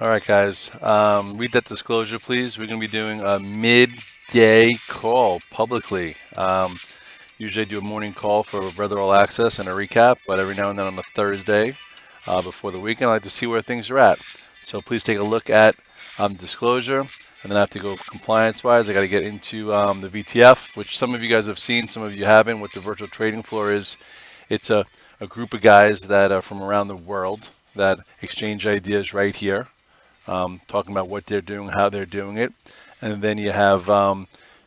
All right, guys. Read that disclosure, please. We're going to be doing a midday call publicly. Usually I do a morning call for Brother All Access and a recap, but every now and then on a Thursday before the weekend, I like to see where things are at. So please take a look at disclosure, and then I have to go compliance-wise. I got to get into the VTF, which some of you guys have seen, some of you haven't. What the virtual trading floor is, it's a group of guys that are from around the world that exchange ideas right here, talking about what they're doing, how they're doing it, and then you have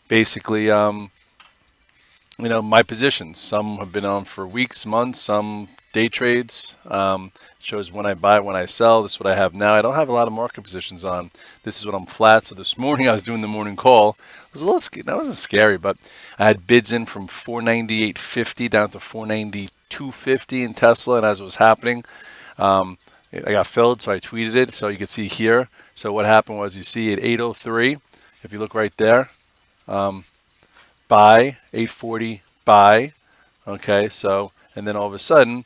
basically my positions. Some have been on for weeks, months, some day trades. Shows when I buy, when I sell. This is what I have now. I don't have a lot of market positions on. This is what I'm flat. So this morning I was doing the morning call. It was a little, that wasn't scary, but I had bids in from 498.50 down to 492.50 in Tesla, and as it was happening, I got filled, so I tweeted it. So you can see here. So what happened was, you see at 8:03, if you look right there, buy, 8:40, buy. Okay, so, and then all of a sudden,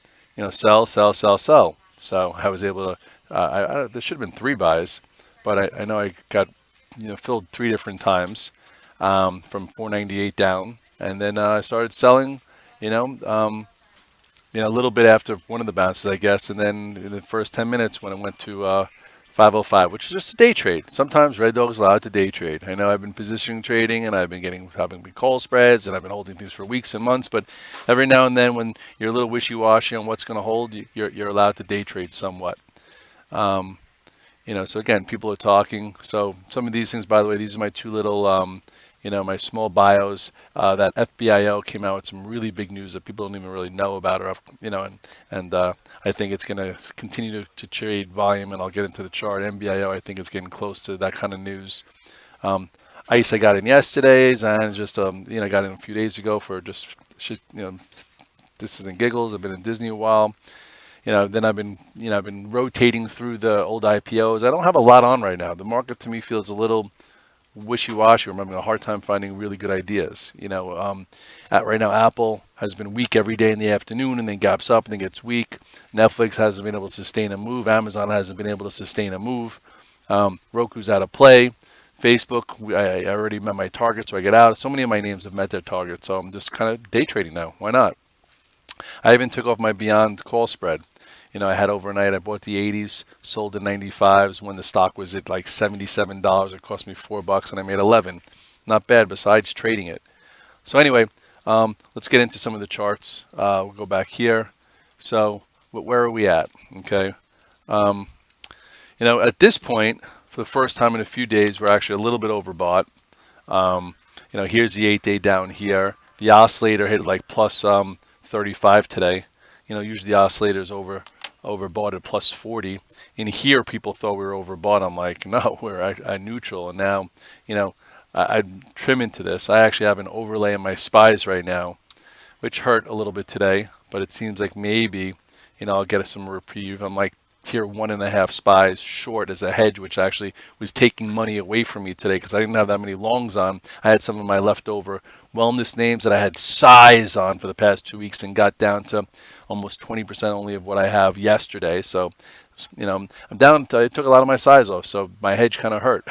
sell, sell, sell, sell. So I was able to, there should have been three buys, but I know I got, filled three different times from 498 down. And then I started selling, you know, a little bit after one of the bounces, I guess. And then in the first 10 minutes when it went to 505, which is just a day trade. Sometimes Red Dog's allowed to day trade. I know I've been positioning trading, and I've been having call spreads, and I've been holding things for weeks and months. But every now and then, when you're a little wishy-washy on what's going to hold, you're allowed to day trade somewhat. So again, people are talking. So some of these things, by the way, these are my two little, my small bios. That FBIO came out with some really big news that people don't even really know about, or and I think it's going to continue to trade volume, and I'll get into the chart. MBIO, I think it's getting close to that kind of news. ICE, I got in yesterday's, and just got in a few days ago for just this isn't giggles. I've been in Disney a while. Then I've been rotating through the old IPOs. I don't have a lot on right now. The market to me feels a little wishy-washy. I'm having a hard time finding really good ideas. Right now, Apple has been weak every day in the afternoon, and then gaps up and then gets weak. Netflix hasn't been able to sustain a move. Amazon hasn't been able to sustain a move. Roku's out of play. Facebook, I already met my target, so I get out. So many of my names have met their target, so I'm just kind of day trading now. Why not? I even took off my Beyond call spread. I had overnight, I bought the 80s, sold the 95s when the stock was at like $77. It cost me $4 and I made 11. Not bad besides trading it. So anyway, let's get into some of the charts. We'll go back here. So where are we at? Okay. At this point, for the first time in a few days, we're actually a little bit overbought. Here's the 8-day down here. The oscillator hit like plus 35 today. Usually the oscillator is overbought at plus 40. In here, people thought we were overbought. I'm like, no, we're at neutral. And now, I'm trimming to this. I actually have an overlay in my SPYs right now, which hurt a little bit today, but it seems like maybe, I'll get some reprieve. I'm like tier 1.5 SPYs short as a hedge, which actually was taking money away from me today because I didn't have that many longs on. I had some of my leftover wellness names that I had size on for the past 2 weeks and got down to almost 20% only of what I have yesterday. So, I'm down. I took a lot of my size off, so my hedge kind of hurt.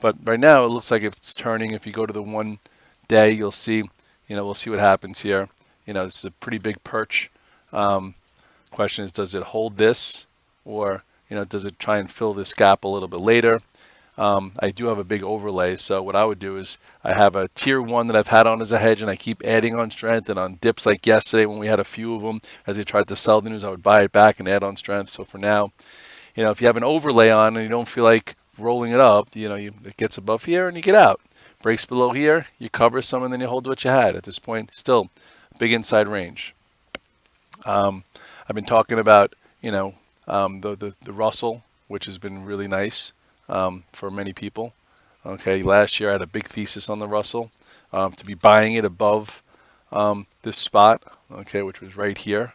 But right now, it looks like it's turning. If you go to the 1 day, you'll see, we'll see what happens here. This is a pretty big perch. Question is, does it hold this? Or does it try and fill this gap a little bit later? I do have a big overlay, so what I would do is I have a tier 1 that I've had on as a hedge, and I keep adding on strength. And on dips like yesterday when we had a few of them, as they tried to sell the news, I would buy it back and add on strength. So for now, if you have an overlay on and you don't feel like rolling it up, it gets above here and you get out. Breaks below here, you cover some, and then you hold what you had. At this point, still big inside range. I've been talking about the Russell, which has been really nice for many people. Okay, last year I had a big thesis on the Russell to be buying it above this spot. Okay, which was right here.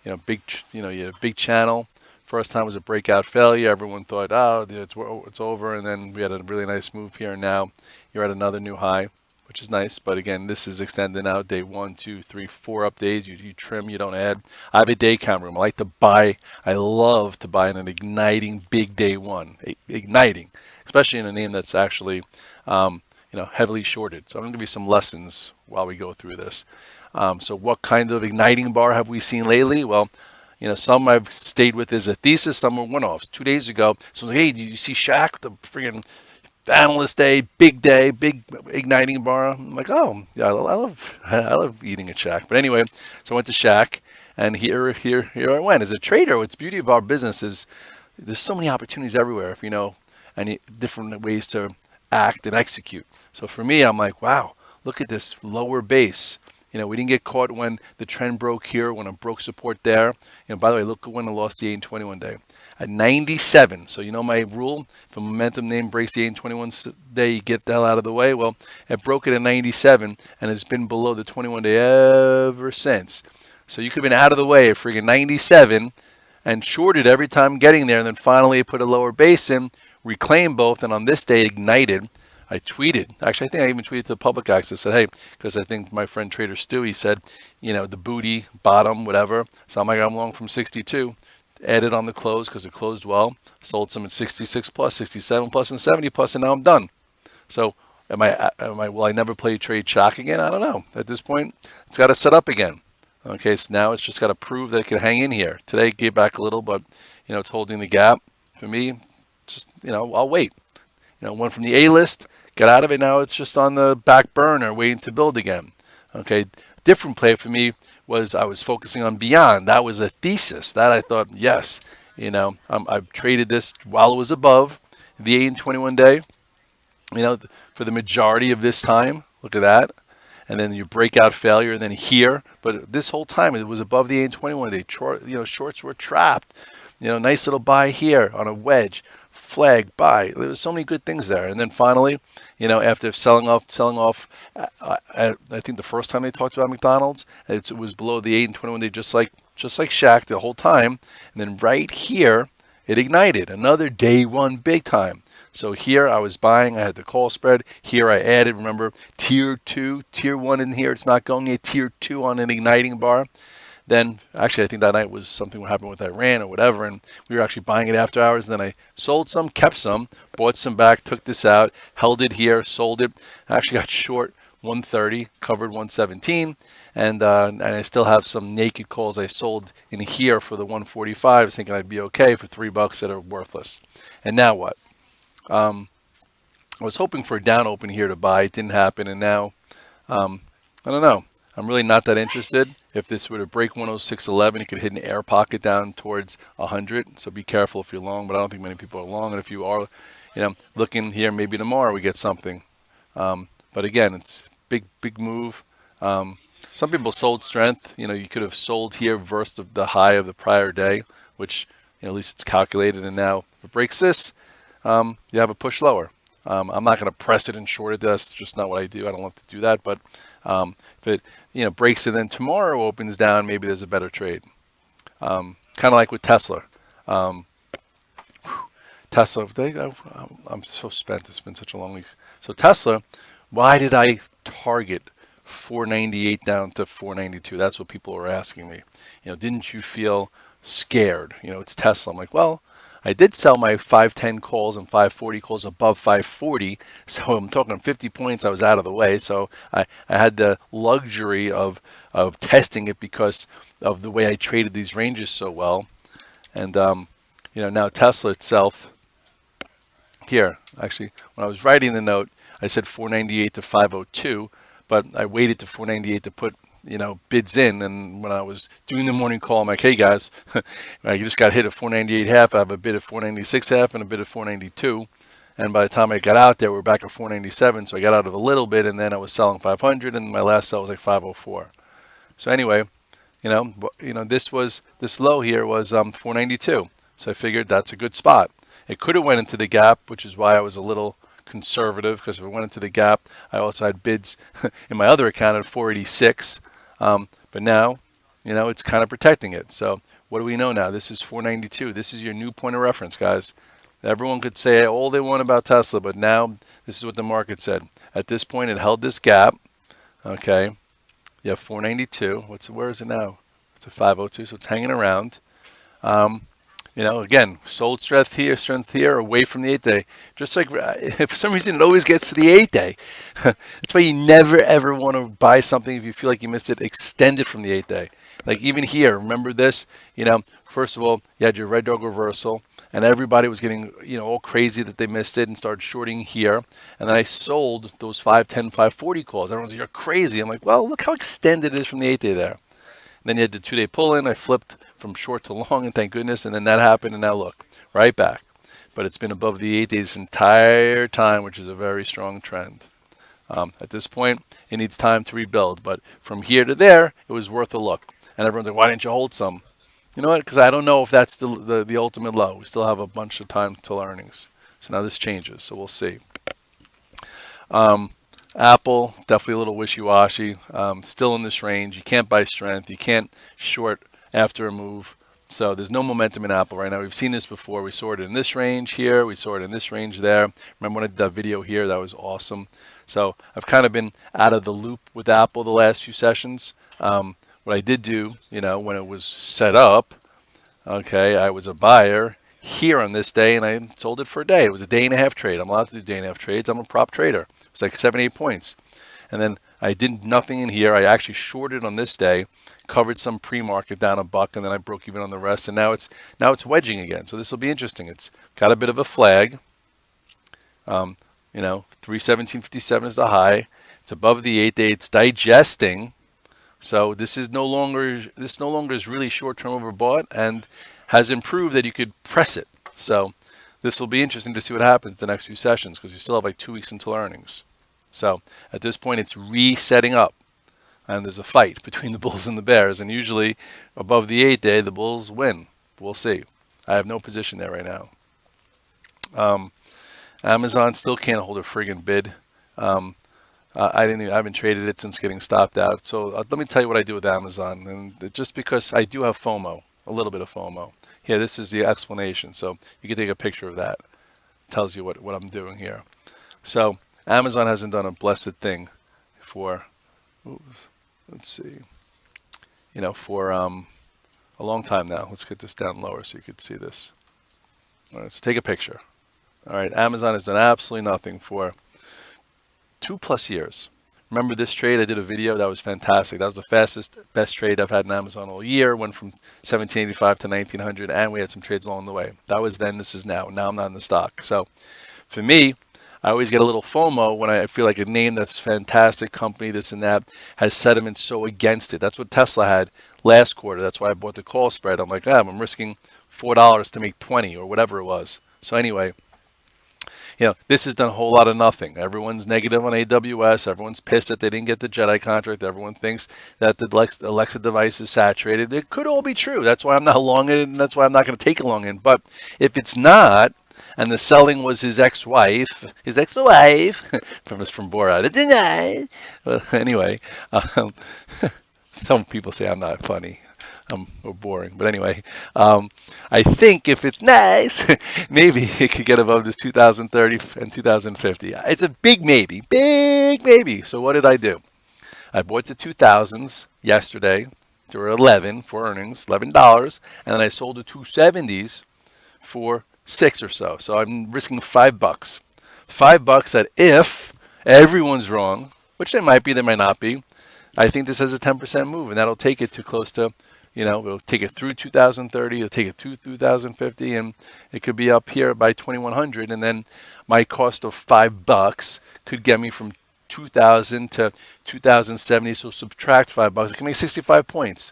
You had a big channel. First time was a breakout failure. Everyone thought, oh, it's over, and then we had a really nice move here. And now you're at another new high. which is nice. But again, this is extended out day 1, 2, 3, 4 up days. You trim, you don't add. I have a day count room. I like to buy. I love to buy in an igniting big day one, igniting, especially in a name that's actually heavily shorted. So I'm going to give you some lessons while we go through this. So what kind of igniting bar have we seen lately? Well, some I've stayed with as a thesis, some are one-offs. 2 days ago, someone's like, hey, did you see Shaq, the friggin' analyst day, big igniting bar? I'm like, oh, yeah, I love eating at Shaq. But anyway, so I went to Shaq, and here I went. As a trader, what's beauty of our business is there's so many opportunities everywhere, if you know, and different ways to act and execute. So for me, I'm like, wow, look at this lower base. We didn't get caught when the trend broke here, when it broke support there. By the way, look when it lost the 8-21 day at 97. So my rule: if a momentum name breaks the 8-21 day, you get the hell out of the way. Well, it broke it at 97, and it's been below the 21 day ever since. So you could have been out of the way at friggin' 97 and shorted every time getting there, and then finally put a lower base in, reclaimed both, and on this day ignited. I tweeted. Actually, I think I even tweeted to public access. Said, hey, because I think my friend Trader Stu, he said, the booty, bottom, whatever. So I'm like, I'm long from 62. Added on the close because it closed well. Sold some at 66 plus, 67 plus, and 70 plus, and now I'm done. So will I never play trade shock again? I don't know. At this point, it's got to set up again. Okay, so now it's just got to prove that it can hang in here. Today it gave back a little, but it's holding the gap. For me, just I'll wait. Went from the A list, got out of it. Now it's just on the back burner, waiting to build again. Okay, different play for me was I was focusing on beyond. That was a thesis that I thought, yes, I've traded this while it was above the 8-21 day. For the majority of this time, look at that. And then your breakout failure, and then here. But this whole time, it was above the 8-21 day. Shorts were trapped. Nice little buy here on a wedge. Flag, buy. There was so many good things there. And then finally, after selling off, I think the first time they talked about McDonald's, it was below the 8-21 day, just like Shaq the whole time. And then right here, it ignited. Another day one big time. So here I was buying, I had the call spread. Here I added, remember, tier 2, tier 1 in here. It's not going yet, tier 2 on an igniting bar. Then, actually, I think that night was something that happened with Iran or whatever, and we were actually buying it after hours. And then I sold some, kept some, bought some back, took this out, held it here, sold it. I actually got short 130, covered 117, and I still have some naked calls I sold in here for the 145s, thinking I'd be okay for $3 that are worthless. And now what? I was hoping for a down open here to buy. It didn't happen, and now I don't know. I'm really not that interested. If this were to break 106.11, it could hit an air pocket down towards 100. So be careful if you're long, but I don't think many people are long. And if you are, looking here, maybe tomorrow we get something. But again, it's big move. Some people sold strength. You could have sold here versus the high of the prior day, which at least it's calculated. And now if it breaks this, you have a push lower. I'm not going to press it and short it. That's just not what I do. I don't love to do that. But if it breaks it, then tomorrow opens down, maybe there's a better trade. Kind of like with Tesla. Tesla, I'm so spent. It's been such a long week. So Tesla, why did I target 498 down to 492? That's what people were asking me. Didn't you feel scared? It's Tesla. I'm like, well, I did sell my 510 calls and 540 calls above 540, so I'm talking 50 points. I was out of the way, so I had the luxury of testing it because of the way I traded these ranges so well. And now Tesla itself. Here, actually, when I was writing the note, I said 498 to 502, but I waited to 498 to put bids in. And when I was doing the morning call, I'm like, hey guys, I just got hit at 498 half. I have a bid at 496 half and a bid at 492. And by the time I got out there, we're back at 497. So I got out of a little bit, and then I was selling 500, and my last sell was like 504. So anyway, this low here was 492. So I figured that's a good spot. It could have went into the gap, which is why I was a little conservative, because if it went into the gap, I also had bids in my other account at 486. But now, it's kind of protecting it. So what do we know now? This is 492. This is your new point of reference, guys. Everyone could say all they want about Tesla, but now this is what the market said. At this point, it held this gap. Okay, you have 492. Where is it now? It's a 502, so it's hanging around. Again, sold strength here, away from the 8-day. Just like for some reason it always gets to the 8-day. That's why you never ever want to buy something if you feel like you missed it. Extend it from the 8-day. Like even here, remember this? First of all, you had your red dog reversal, and everybody was getting all crazy that they missed it and started shorting here. And then I sold those 510, 540 calls. Everyone's like, "You're crazy." I'm like, well, look how extended it is from the 8-day there. Then you had the 2-day pull-in. I flipped from short to long, and thank goodness. And then that happened, and now look, right back. But it's been above the 8-day this entire time, which is a very strong trend. At this point, it needs time to rebuild. But from here to there, it was worth a look. And everyone's like, why didn't you hold some? You know what? Because I don't know if that's the ultimate low. We still have a bunch of time till earnings. So now this changes. So we'll see. Apple, definitely a little wishy-washy. Still in this range. You can't buy strength. You can't short after a move. So there's no momentum in Apple right now. We've seen this before. We saw it in this range here. We saw it in this range there. Remember when I did that video here? That was awesome. So I've kind of been out of the loop with Apple the last few sessions. What I did do, when it was set up, okay, I was a buyer here on this day, and I sold it for a day. It was a day-and-a-half trade. I'm allowed to do day-and-a-half trades. I'm a prop trader. It's like 7, 8 points. And then I did nothing in here. I actually shorted on this day, covered some pre-market down $1, and then I broke even on the rest. And now it's wedging again. So this will be interesting. It's got a bit of a flag. 317.57 is the high. It's above the 8-day. It's digesting. So this no longer is really short-term overbought and has improved that you could press it. So this will be interesting to see what happens the next few sessions because you still have like 2 weeks until earnings. So at this point, it's resetting up. And there's a fight between the bulls and the bears. And usually above the 8-day, the bulls win. We'll see. I have no position there right now. Amazon still can't hold a friggin' bid. I haven't traded it since getting stopped out. So let me tell you what I do with Amazon. And just because I do have FOMO, a little bit of FOMO. Here, this is the explanation. So you can take a picture of that. It tells you what I'm doing here. So Amazon hasn't done a blessed thing for, let's see, for a long time now. Let's get this down lower so you can see this. All right, so take a picture. All right, Amazon has done absolutely nothing for 2+ years. Remember this trade? I did a video. That was fantastic. That was the best trade I've had in Amazon all year. Went from 1785 to 1900, and we had some trades along the way. That was then. This is now. Now I'm not in the stock. So for me, I always get a little FOMO when I feel like a name that's fantastic company, this and that, has sentiment so against it. That's what Tesla had last quarter. That's why I bought the call spread. I'm like, I'm risking $4 to make 20 or whatever it was. So anyway, this has done a whole lot of nothing. Everyone's negative on AWS. Everyone's pissed that they didn't get the Jedi contract. Everyone thinks that the Alexa device is saturated. It could all be true. That's why I'm not long in, and that's why I'm not going to take it long in. But if it's not, and the selling was his ex-wife from Borat. It's nice. Well, anyway, some people say I'm not funny. Or boring. But anyway, I think if it's nice, maybe it could get above this 2030 and 2050. It's a big maybe. Big maybe. So what did I do? I bought the 2000s yesterday. They were 11 for earnings, $11. And then I sold the 270s for 6 or so. So I'm risking $5. $5 that if everyone's wrong, which they might be, they might not be, I think this has a 10% move, and that'll take it to close to, it'll take it through 2030, it'll take it to 2050, and it could be up here by 2100, and then my cost of $5 could get me from 2000 to 2070, so subtract $5, it can make 65 points.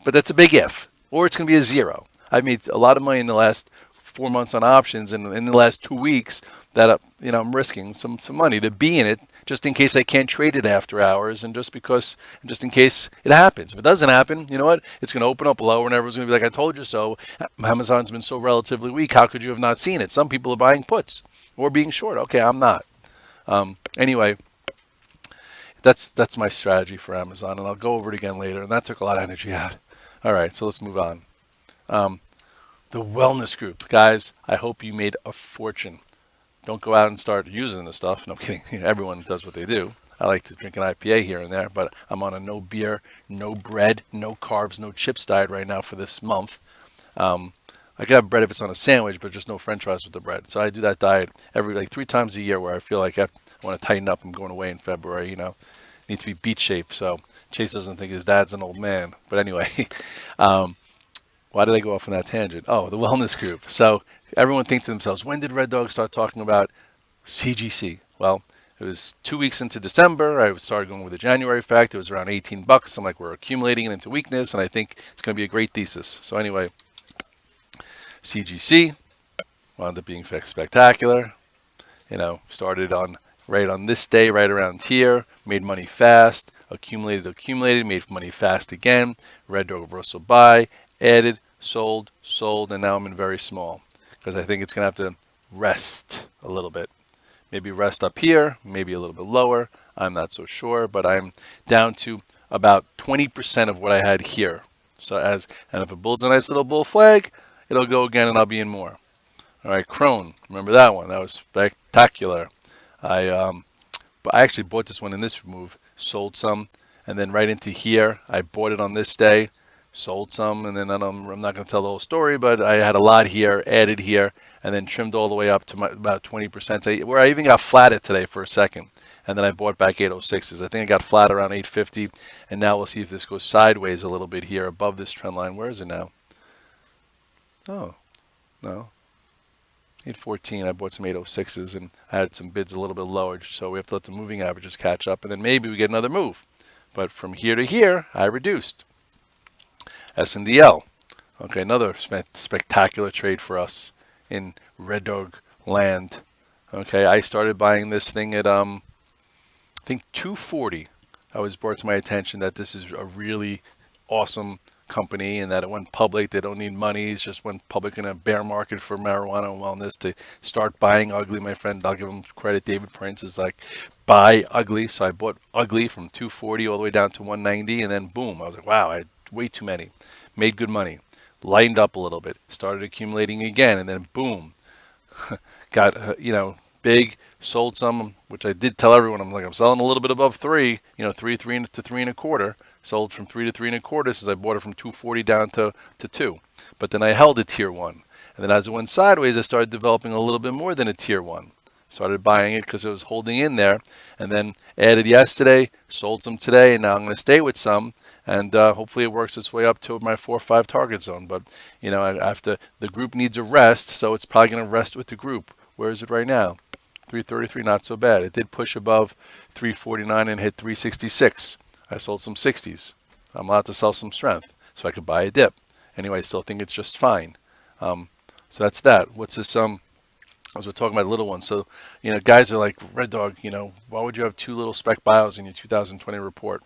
But that's a big if, or it's going to be a zero. I made a lot of money in the last 4 months on options, and in the last 2 weeks that I'm risking some money to be in it, just in case I can't trade it after hours, and just in case it happens. If it doesn't happen, you know what? It's going to open up lower, and everyone's going to be like, I told you so. Amazon's been so relatively weak. How could you have not seen it? Some people are buying puts or being short. Okay, I'm not. Anyway, that's my strategy for Amazon, and I'll go over it again later. And that took a lot of energy out. All right, so let's move on. The wellness group. Guys, I hope you made a fortune. Don't go out and start using this stuff. No, I'm kidding. Everyone does what they do. I like to drink an IPA here and there, but I'm on a no beer, no bread, no carbs, no chips diet right now for this month. I can have bread if it's on a sandwich, but just no French fries with the bread. So I do that diet every like 3 times a year, where I feel like I want to tighten up. I'm going away in February. Need to be beach shape. So Chase doesn't think his dad's an old man. But anyway, why did I go off on that tangent? Oh, the wellness group. So everyone thinks to themselves, when did Red Dog start talking about CGC? Well, it was 2 weeks into December. I started going with the January fact. It was around $18. I'm like, we're accumulating it into weakness, and I think it's going to be a great thesis. So anyway, CGC wound up being spectacular. Started on right on this day, right around here. Made money fast. Accumulated, made money fast again. Red Dog reversal buy, added, sold, and now I'm in very small because I think it's going to have to rest a little bit. Maybe rest up here, maybe a little bit lower. I'm not so sure, but I'm down to about 20% of what I had here. And if it builds a nice little bull flag, it'll go again and I'll be in more. All right, Crone, remember that one? That was spectacular. I actually bought this one in this move, sold some, and then right into here, I bought it on this day, sold some, and then I'm not going to tell the whole story, but I had a lot here, added here, and then trimmed all the way up to about 20%, where I even got flatted today for a second. And then I bought back 806s. I think I got flat around 850, and now we'll see if this goes sideways a little bit here above this trend line. Where is it now? Oh, no. 814, I bought some 806s, and I had some bids a little bit lower, so we have to let the moving averages catch up, and then maybe we get another move. But from here to here, I reduced. SNDL. Okay, another spectacular trade for us in Red Dog land. Okay, I started buying this thing at I think 240. I was brought to my attention that this is a really awesome company and that it went public. They don't need money. It's just went public in a bear market for marijuana and wellness to start buying ugly. My friend, I'll give him credit, David Prince, is like, buy ugly. So I bought ugly from 240 all the way down to 190, and then boom, I was like, wow, I had way too many. Made good money. Lightened up a little bit. Started accumulating again, and then boom, got big. Sold some, which I did tell everyone. I'm selling a little bit above 3. 3 to 3.25. Sold from 3 to 3.25 since I bought it from 240 down to 2. But then I held a tier 1, and then as it went sideways, I started developing a little bit more than a tier 1. Started buying it because it was holding in there, and then added yesterday, sold some today, and now I'm going to stay with some, and hopefully it works its way up to my 4 or 5 target zone. But after the group needs a rest, so it's probably going to rest with the group. Where is it right now? 333, not so bad. It did push above 349 and hit 366. I sold some 60s. I'm allowed to sell some strength, so I could buy a dip. Anyway, I still think it's just fine. So that's that. What's this? As we're talking about little ones. So, guys are like, Red Dog, why would you have 2 little spec bios in your 2020 report?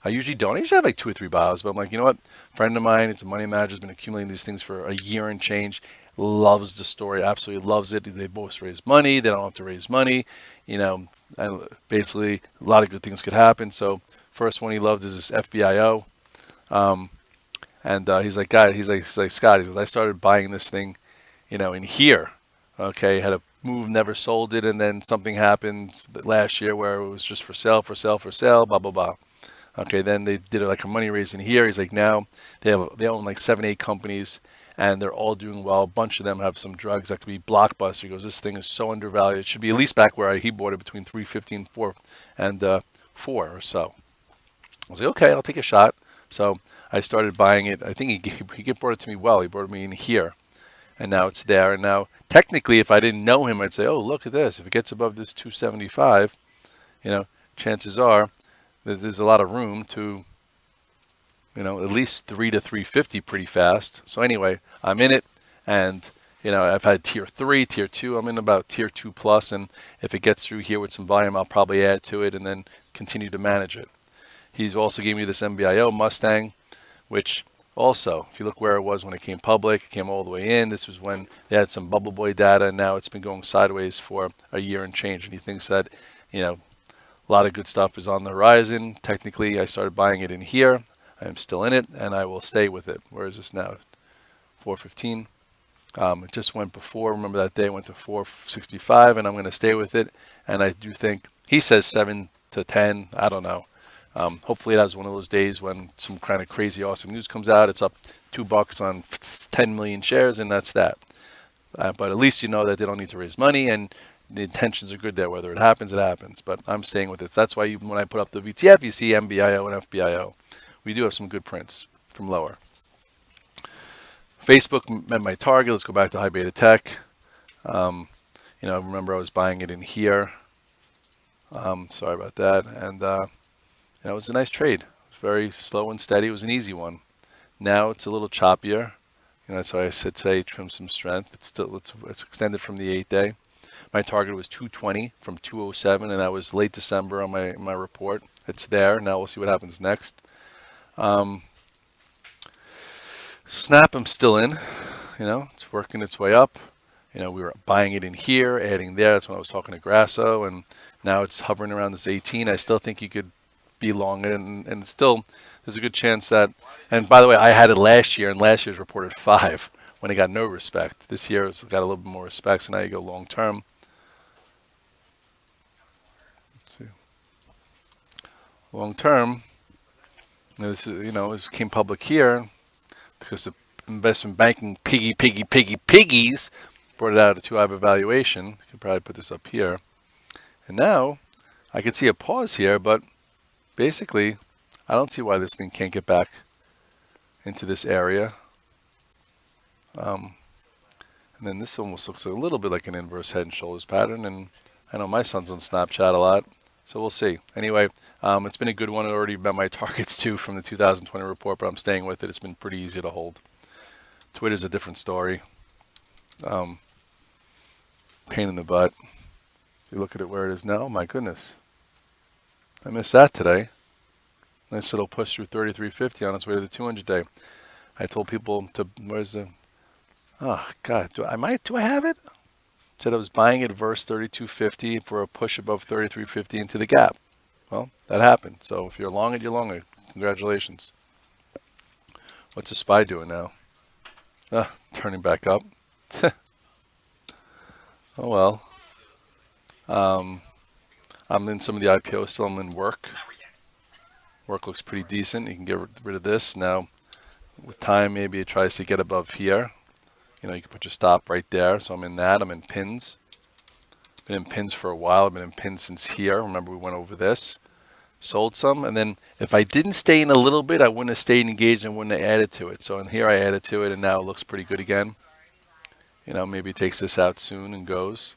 I usually don't. I usually have like 2 or 3 bios, but I'm like, you know what? A friend of mine, it's a money manager, has been accumulating these things for a year and change. Loves the story, absolutely loves it. They both raise money. They don't have to raise money. And basically, a lot of good things could happen. So, first one he loved is this FBIO. He's like, God, he's like Scott. He goes, I started buying this thing, in here. Okay, had a move, never sold it, and then something happened last year where it was just for sale, blah blah blah. Okay, then they did like a money raise in here. He's like, now they own like 7, 8 companies, and they're all doing well. A bunch of them have some drugs that could be blockbuster. He goes, this thing is so undervalued. It should be at least back where he bought it, between 350 and 4 or so. I was like, okay, I'll take a shot. So I started buying it. I think he brought it to me well. He brought me in here, and now it's there. And now, technically, if I didn't know him, I'd say, oh, look at this. If it gets above this 275, chances are that there's a lot of room to, at least 3 to 350 pretty fast. So anyway, I'm in it, and I've had tier 3, tier 2. I'm in about tier 2 plus, and if it gets through here with some volume, I'll probably add to it and then continue to manage it. He's also gave me this MBIO Mustang, which also, if you look where it was when it came public, it came all the way in. This was when they had some bubble boy data, and now it's been going sideways for a year and change. And he thinks that, a lot of good stuff is on the horizon. Technically, I started buying it in here. I'm still in it, and I will stay with it. Where is this now? 415. It just went before. Remember that day it went to 465, and I'm going to stay with it. And I do think he says 7 to 10. I don't know. Hopefully, that's one of those days when some kind of crazy, awesome news comes out. It's up $2 on 10 million shares, and that's that. But at least you know that they don't need to raise money, and the intentions are good there. Whether it happens, it happens. But I'm staying with it. So that's why when I put up the VTF, you see MBIO and FBIO. We do have some good prints from lower. Facebook met my target. Let's go back to high beta tech. Remember I was buying it in here. Sorry about that. And it was a nice trade. It was very slow and steady. It was an easy one. Now it's a little choppier. That's why I said today trim some strength. It's extended from the 8-day. My target was 220 from 207, and that was late December on my report. It's there. Now we'll see what happens next. Snap, I'm still in. It's working its way up. We were buying it in here, adding there. That's when I was talking to Grasso, and now it's hovering around this 18. I still think you could be long it, and still there's a good chance that. And by the way, I had it last year, and last year's reported 5 when it got no respect. This year it's got a little bit more respect, so now you go long term. Let's see. Long term, this came public here because the investment banking piggies brought it out at too high of a valuation. I could probably put this up here. And now I could see a pause here, but basically I don't see why this thing can't get back into this area. And then this almost looks a little bit like an inverse head and shoulders pattern. And I know my son's on Snapchat a lot, so we'll see. Anyway, it's been a good one. I already met my targets too from the 2020 report, but I'm staying with it. It's been pretty easy to hold. Twitter's a different story. Pain in the butt. You look at it where it is now. My goodness, I missed that today. Nice little push through 33.50 on its way to the 200-day. I told people to. Where's the? Oh God, do I have it? Said I was buying it versus 32.50 for a push above 33.50 into the gap. Well, that happened. So if you're long it, you're long it. Congratulations. What's a SPY doing now? Turning back up. Oh well. I'm in some of the IPOs still. I'm in work. Work looks pretty decent. You can get rid of this. Now, with time, maybe it tries to get above here. You can put your stop right there. So I'm in that. I'm in pins. Been in pins for a while. I've been in pins since here. Remember, we went over this. Sold some. And then if I didn't stay in a little bit, I wouldn't have stayed engaged and wouldn't have added to it. So in here, I added to it, and now it looks pretty good again. Maybe it takes this out soon and goes.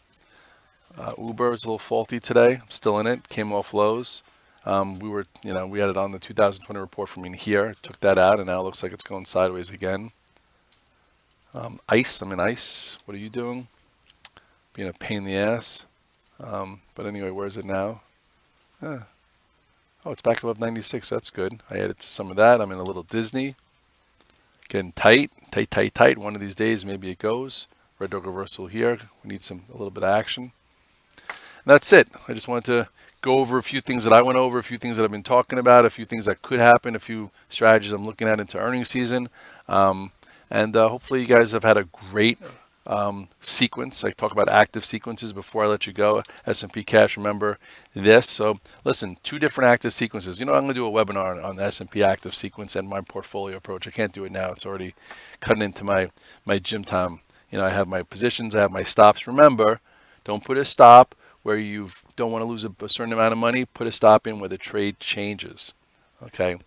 Uber is a little faulty today. I'm still in it. Came off lows. We had it on the 2020 report from in here. Took that out, and now it looks like it's going sideways again. ICE. I'm in ICE. What are you doing? Being a pain in the ass. But anyway, where is it now? Oh, it's back above 96. That's good. I added some of that. I'm in a little Disney. Getting tight. One of these days, maybe it goes. Red dog reversal here. We need a little bit of action. And that's it. I just wanted to go over a few things that I went over, a few things that I've been talking about, a few things that could happen, a few strategies I'm looking at into earnings season. And hopefully you guys have had a great sequence. I talk about active sequences before I let you go. S&P cash, remember this. So listen, 2 different active sequences. I'm going to do a webinar on the S&P active sequence and my portfolio approach. I can't do it now. It's already cutting into my gym time. I have my positions, I have my stops. Remember, don't put a stop where you don't want to lose a certain amount of money. Put a stop in where the trade changes. Okay?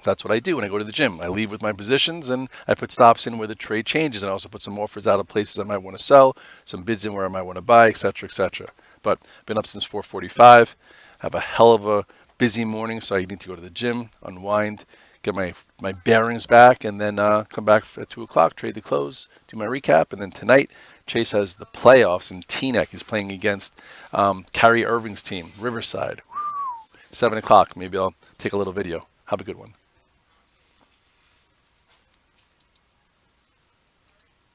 So that's what I do when I go to the gym. I leave with my positions and I put stops in where the trade changes, and I also put some offers out of places I might want to sell, some bids in where I might want to buy, etc., etc. But I've been up since 4:45. Have a hell of a busy morning, so I need to go to the gym, unwind, get my bearings back, and then come back at 2 o'clock, trade the close, do my recap, and then tonight Chase has the playoffs in Teaneck. He's playing against Kyrie Irving's team, Riverside. 7 o'clock. Maybe I'll take a little video. Have a good one.